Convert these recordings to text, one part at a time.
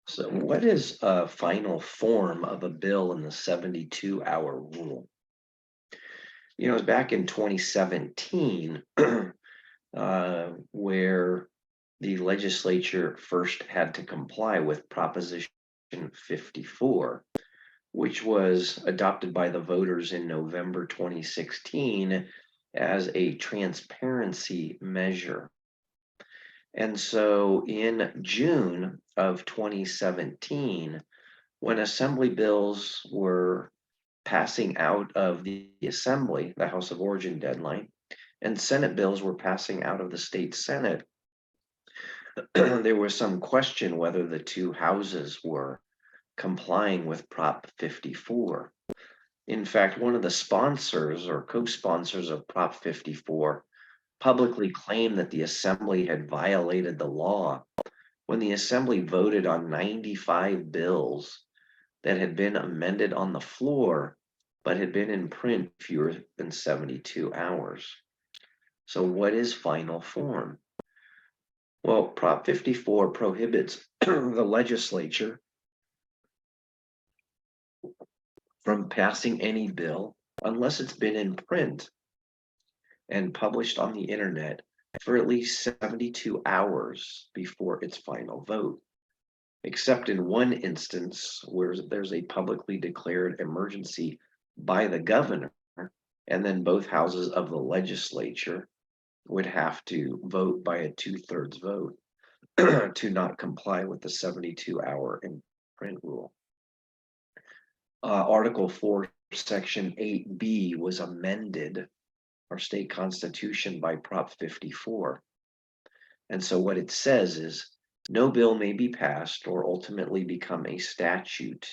So, what is a final form of a bill in the 72-hour rule? It was back in 2017 where the legislature first had to comply with Proposition 54, which was adopted by the voters in November 2016 as a transparency measure. And so in June of 2017, when assembly bills were passing out of the assembly, the House of Origin deadline, and Senate bills were passing out of the state Senate, there was some question whether the two houses were complying with Prop 54. In fact, one of the sponsors or co-sponsors of Prop 54 publicly claimed that the assembly had violated the law when the assembly voted on 95 bills that had been amended on the floor but had been in print fewer than 72 hours. So, what is final form? Well, Prop 54 prohibits the legislature from passing any bill unless it's been in print and published on the internet for at least 72 hours before its final vote, except in one instance where there's a publicly declared emergency by the governor, and then both houses of the legislature would have to vote by a 2/3 vote to not comply with the 72-hour in print rule. Article 4, Section 8B was amended, our state constitution, by Prop 54. And so what it says is no bill may be passed or ultimately become a statute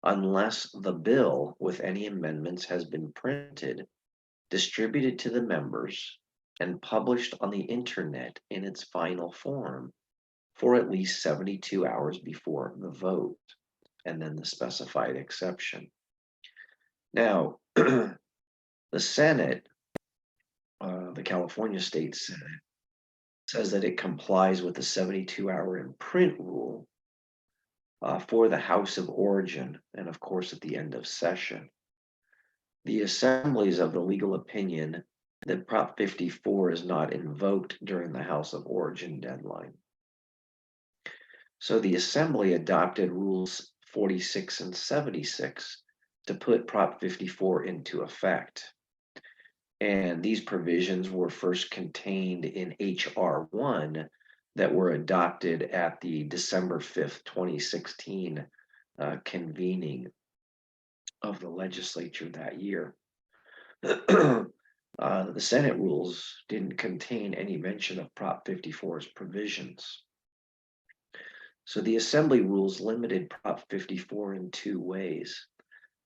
unless the bill with any amendments has been printed, distributed to the members, and published on the internet in its final form for at least 72 hours before the vote, and then the specified exception. Now, the Senate, the California State Senate, says that it complies with the 72-hour in print rule for the House of Origin, and of course at the end of session. The assemblies of the legal opinion that Prop 54 is not invoked during the House of Origin deadline. So the Assembly adopted Rules 46 and 76 to put Prop 54 into effect. And these provisions were first contained in H.R. 1 that were adopted at the December 5th, 2016 convening of the legislature that year. The Senate rules didn't contain any mention of Prop 54's provisions. So the Assembly rules limited Prop 54 in two ways.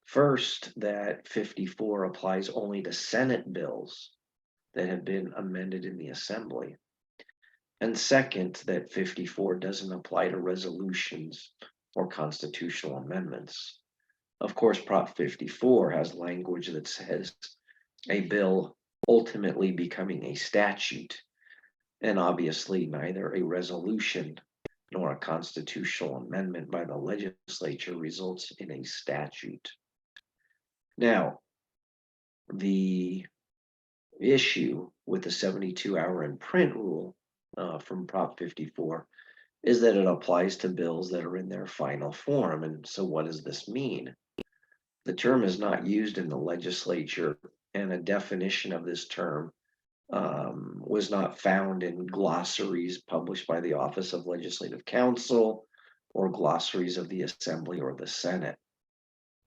First, that 54 applies only to Senate bills that have been amended in the Assembly. And second, that 54 doesn't apply to resolutions or constitutional amendments. Of course, Prop 54 has language that says a bill ultimately becoming a statute, and obviously neither a resolution nor a constitutional amendment by the legislature results in a statute. Now, the issue with the 72-hour in print rule from Prop 54 is that it applies to bills that are in their final form. And so what does this mean? The term is not used in the legislature, and a definition of this term was not found in glossaries published by the Office of Legislative Counsel or glossaries of the Assembly or the Senate.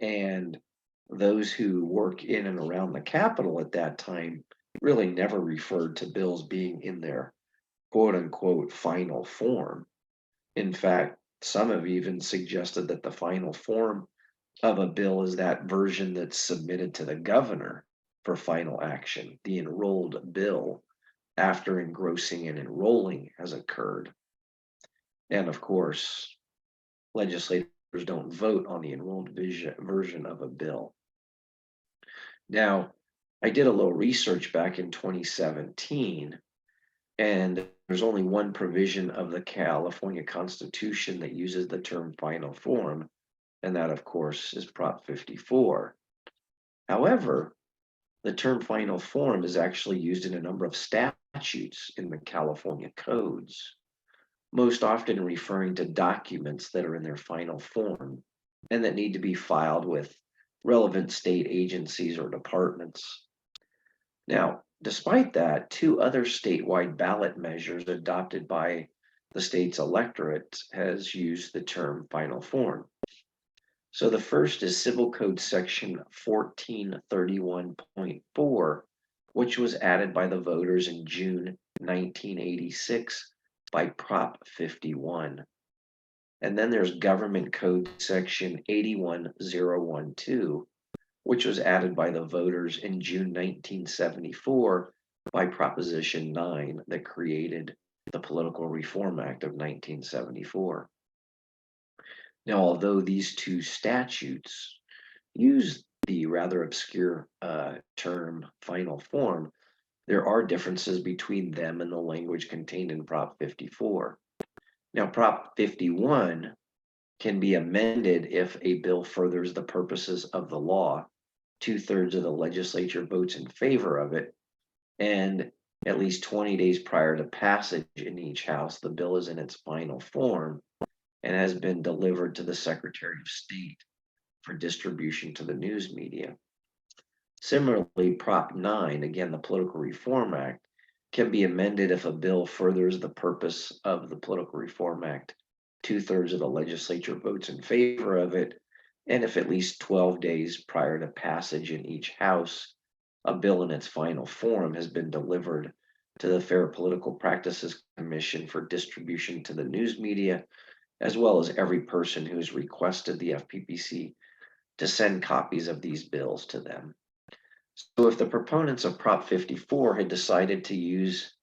And those who work in and around the Capitol at that time really never referred to bills being in their quote unquote final form. In fact, some have even suggested that the final form of a bill is that version that's submitted to the governor for final action, the enrolled bill, after engrossing and enrolling has occurred. And of course, legislators don't vote on the enrolled version of a bill. Now, I did a little research back in 2017, and There's only one provision of the California Constitution that uses the term final form, and that, of course, is Prop 54. However, the term final form is actually used in a number of statutes in the California codes, most often referring to documents that are in their final form and that need to be filed with relevant state agencies or departments. Now, despite that, two other statewide ballot measures adopted by the state's electorate has used the term final form. So the first is Civil Code Section 1431.4, which was added by the voters in June 1986 by Prop 51. And then there's Government Code Section 81012, which was added by the voters in June 1974 by Proposition 9 that created the Political Reform Act of 1974. Now, although these two statutes use the rather obscure term final form, there are differences between them and the language contained in Prop 54. Now, Prop 51 can be amended if a bill furthers the purposes of the law. 2/3 of the legislature votes in favor of it, and at least 20 days prior to passage in each house, the bill is in its final form and has been delivered to the Secretary of State for distribution to the news media. Similarly, Prop 9, again, the Political Reform Act, can be amended if a bill furthers the purpose of the Political Reform Act. 2/3 of the legislature votes in favor of it, and if at least 12 days prior to passage in each house, a bill in its final form has been delivered to the Fair Political Practices Commission for distribution to the news media, as well as every person who has requested the FPPC to send copies of these bills to them. So if the proponents of Prop 54 had decided to use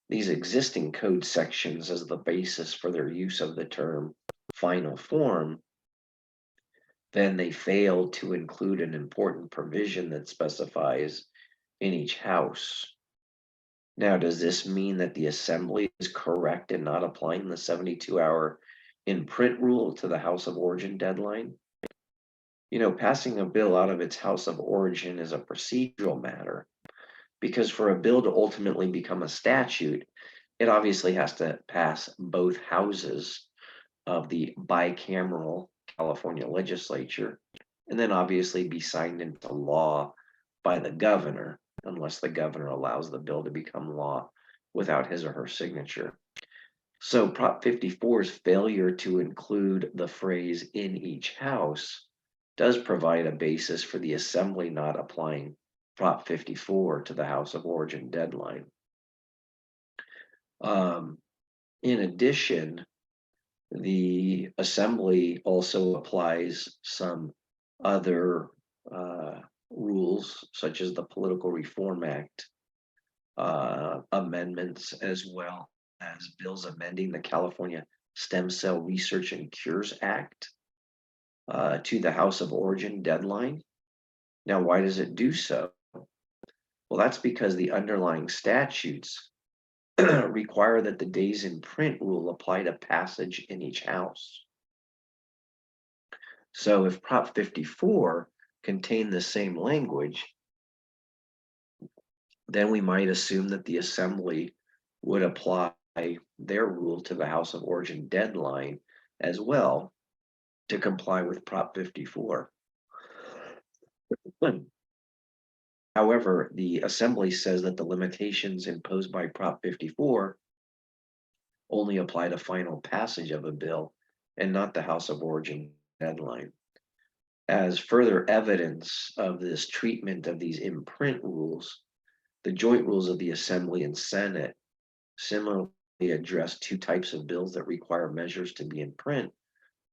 these existing code sections as the basis for their use of the term final form, then they failed to include an important provision that specifies in each house. Now, does this mean that the assembly is correct in not applying the 72-hour in print rule to the House of Origin deadline? Passing a bill out of its House of Origin is a procedural matter because for a bill to ultimately become a statute, it obviously has to pass both houses of the bicameral California Legislature and then obviously be signed into law by the governor, unless the governor allows the bill to become law without his or her signature. So Prop 54's failure to include the phrase in each house does provide a basis for the assembly not applying Prop 54 to the House of Origin deadline. In addition, the assembly also applies some other rules, such as the Political Reform Act amendments, as well as bills amending the California Stem Cell Research and Cures Act to the House of Origin deadline. Now, why does it do so? Well, that's because the underlying statutes require that the days in print rule apply to passage in each house. So if Prop 54 contained the same language, then we might assume that the assembly would apply their rule to the House of Origin deadline as well to comply with Prop 54. However, the assembly says that the limitations imposed by Prop 54 only apply to final passage of a bill and not the House of Origin deadline. As further evidence of this treatment of these imprint rules, the joint rules of the Assembly and Senate similarly address two types of bills that require measures to be in print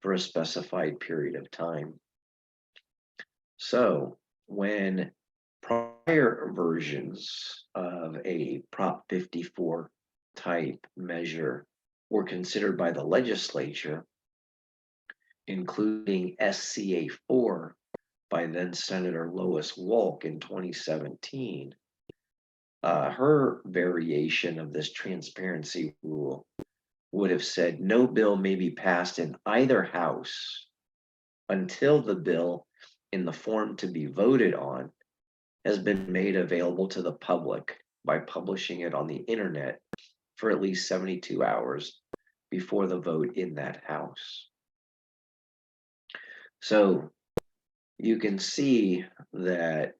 for a specified period of time. So when prior versions of a Prop 54 type measure were considered by the legislature, including SCA 4 by then Senator Lois Wolk in 2017, Her variation of this transparency rule would have said no bill may be passed in either house until the bill in the form to be voted on has been made available to the public by publishing it on the internet for at least 72 hours before the vote in that house. So you can see that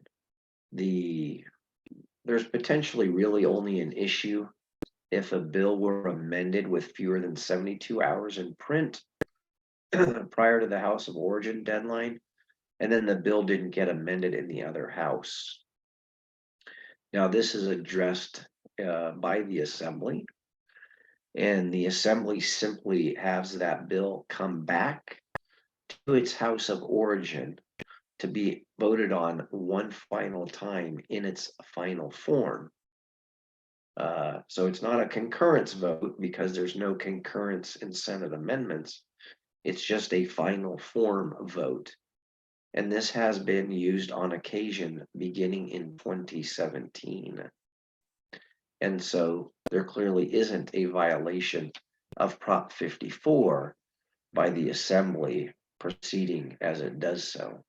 there's potentially really only an issue if a bill were amended with fewer than 72 hours in print prior to the House of Origin deadline, and then the bill didn't get amended in the other house. Now, this is addressed by the Assembly, and the Assembly simply has that bill come back to its House of Origin to be voted on one final time in its final form. So it's not a concurrence vote because there's no concurrence in Senate amendments. It's just a final form vote. And this has been used on occasion beginning in 2017. And so there clearly isn't a violation of Prop 54 by the Assembly proceeding as it does so.